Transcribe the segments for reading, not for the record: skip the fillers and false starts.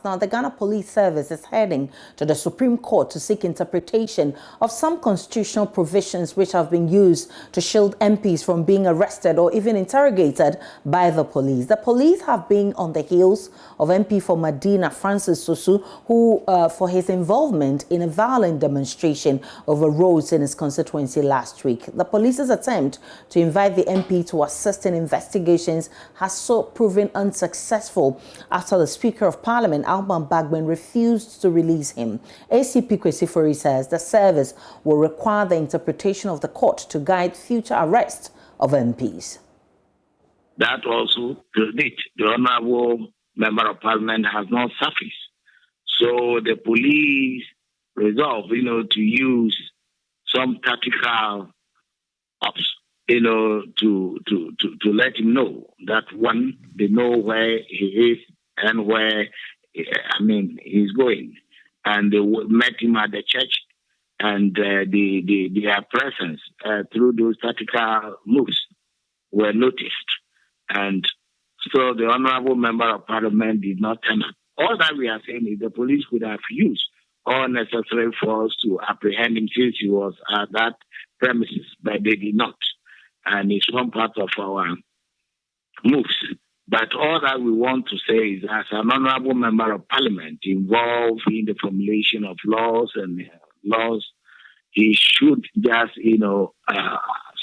Now, the Ghana Police Service is heading to the Supreme Court to seek interpretation of some constitutional provisions which have been used to shield MPs from being arrested or even interrogated by the police. The police have been on the heels of MP for Medina, Francis Susu, who, for his involvement in a violent demonstration over roads in his constituency last week. The police's attempt to invite the MP to assist in investigations has so proven unsuccessful after the Speaker of Parliament, Alban Bagbin, refused to release him. ACP Kwesi Fori says the service will require the interpretation of the court to guide future arrests of MPs. That also, to date, the Honourable Member of Parliament has not surfaced. So the police resolved, to use some tactical ops, to let him know that one, they know where he is and where, he's going. And they met him at the church, and their presence through those tactical moves were noticed. And so the Honourable Member of Parliament did not turn up. All that we are saying is the police could have used all necessary force to apprehend him since he was at that premises, but they did not. And it's one part of our moves. But all that we want to say is, as an Honourable Member of Parliament involved in the formulation of laws, he should just,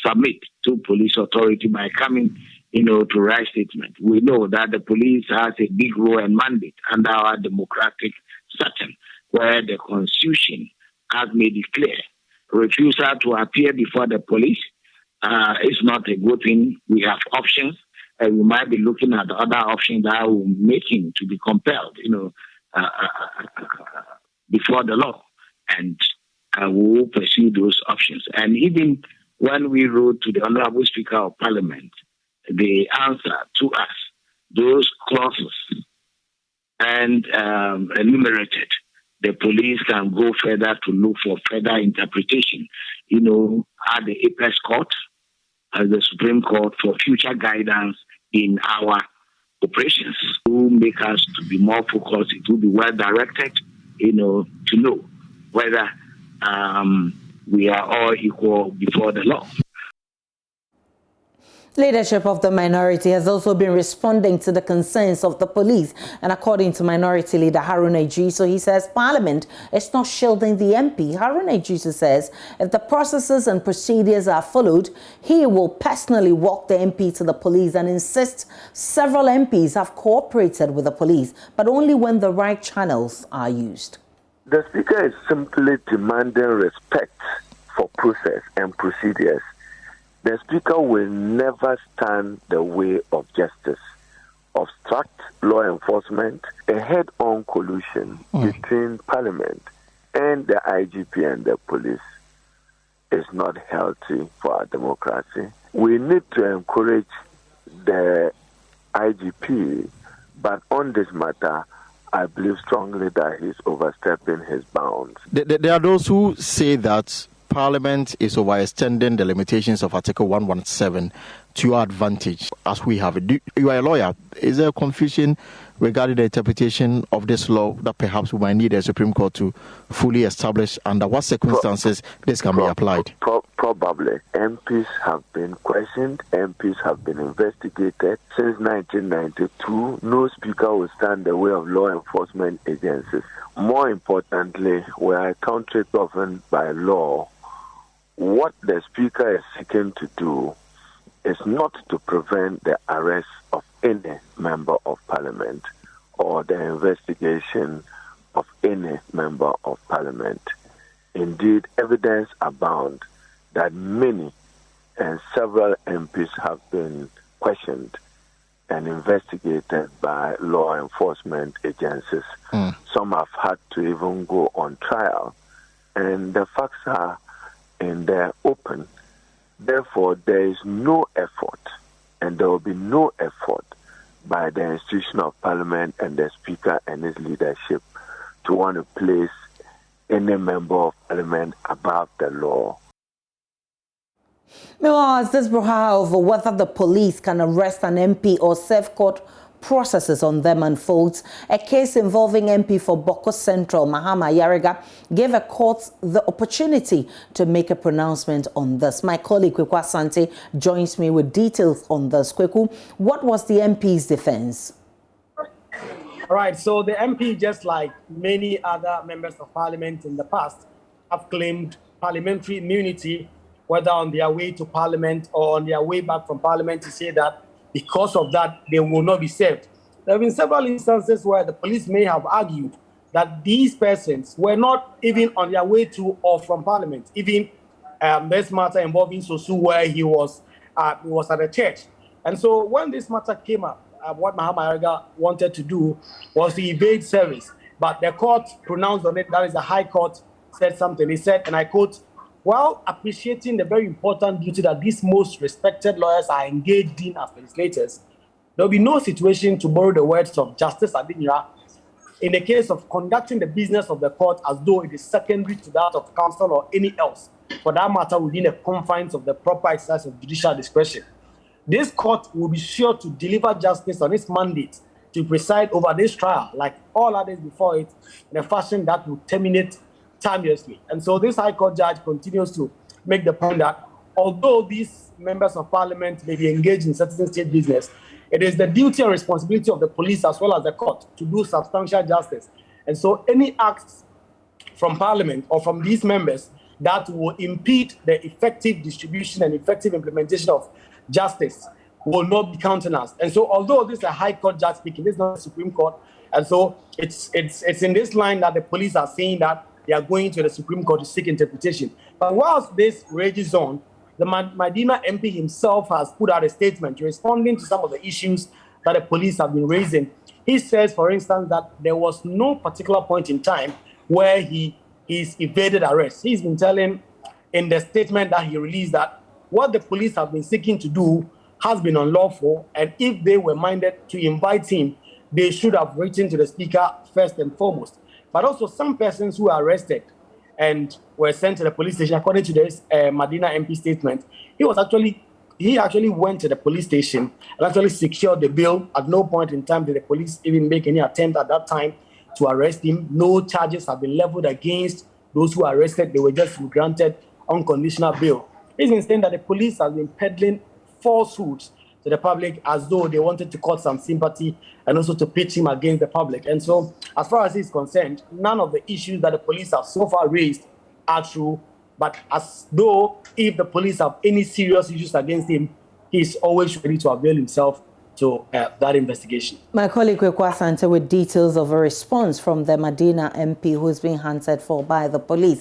submit to police authority by coming, to write statement. We know that the police has a big role and mandate under our democratic system, where the Constitution has made it clear. Refusal to appear before the police is not a good thing. We have options, and we might be looking at the other options that will make him to be compelled, before the law. And we will pursue those options. And even when we wrote to the Honourable Speaker of Parliament, the answer to us, those clauses and enumerated, the police can go further to look for further interpretation, at the Apex Court, at the Supreme Court, for future guidance in our operations to make us to be more focused. It will be well directed, to know whether we are all equal before the law. Leadership of the minority has also been responding to the concerns of the police. And according to Minority Leader Haruna Iddrisu, he says Parliament is not shielding the MP. Haruna Iddrisu says if the processes and procedures are followed, he will personally walk the MP to the police and insist several MPs have cooperated with the police, but only when the right channels are used. The Speaker is simply demanding respect for process and procedures. The Speaker will never stand the way of justice, obstruct law enforcement. A head-on collusion between Parliament and the IGP and the police is not healthy for our democracy. We need to encourage the IGP, but on this matter, I believe strongly that he's overstepping his bounds. There are those who say that Parliament is overextending the limitations of Article 117 to your advantage, as we have it. You are a lawyer. Is there confusion regarding the interpretation of this law that perhaps we might need a Supreme Court to fully establish under what circumstances this can be applied? Probably. MPs have been questioned. MPs have been investigated. Since 1992, no Speaker will stand the way of law enforcement agencies. More importantly, we are a country governed by law. What the Speaker is seeking to do is not to prevent the arrest of any member of Parliament or the investigation of any member of Parliament. Indeed, evidence abounds that many and several MPs have been questioned and investigated by law enforcement agencies. Some have had to even go on trial. And the facts are in the open. Therefore, there is no effort, and there will be no effort by the institution of Parliament and the Speaker and his leadership to want to place any member of Parliament above the law. Meanwhile, as this brouhaha over whether the police can arrest an MP or serve court processes on them unfolds, a case involving MP for Boko Central, Mahama Ayariga, gave a court the opportunity to make a pronouncement on this. My colleague Kweku Asante joins me with details on this. Kweku, what was the MP's defense? All right, so the MP, just like many other members of parliament in the past, have claimed parliamentary immunity, whether on their way to parliament or on their way back from parliament, to say that because of that, they will not be served. There have been several instances where the police may have argued that these persons were not even on their way to or from parliament. Even this matter involving Sosu, where he was at a church. And so when this matter came up, what Mahama Ayariga wanted to do was to evade service. But the court pronounced on it, that is the High Court, said something. He said, and I quote, while appreciating the very important duty that these most respected lawyers are engaged in as legislators, there will be no situation, to borrow the words of Justice Adinira, in the case of conducting the business of the court as though it is secondary to that of counsel or any else, for that matter within the confines of the proper exercise of judicial discretion. This court will be sure to deliver justice on its mandate to preside over this trial, like all others before it, in a fashion that will terminate timelessly. And so this High Court judge continues to make the point that although these members of parliament may be engaged in certain state business, it is the duty and responsibility of the police as well as the court to do substantial justice. And so any acts from parliament or from these members that will impede the effective distribution and effective implementation of justice will not be countenanced. And so although this is a High Court judge speaking, this is not the Supreme Court, and so it's in this line that the police are saying that they are going to the Supreme Court to seek interpretation. But whilst this rages on, the Medina MP himself has put out a statement responding to some of the issues that the police have been raising. He says, for instance, that there was no particular point in time where he's evaded arrest. He's been telling in the statement that he released that what the police have been seeking to do has been unlawful, and if they were minded to invite him, they should have written to the Speaker first and foremost. But also some persons who were arrested and were sent to the police station, according to this Medina MP statement, he actually went to the police station and actually secured the bail. At no point in time did the police even make any attempt at that time to arrest him. No charges have been leveled against those who were arrested. They were just granted unconditional bail. He's been saying that the police have been peddling falsehoods to the public as though they wanted to cause some sympathy and also to pitch him against the public. And so, as far as he's concerned, none of the issues that the police have so far raised are true, but as though if the police have any serious issues against him, he's always ready to avail himself to that investigation. My colleague Kweku Asante with details of a response from the Medina MP who's being hunted for by the police.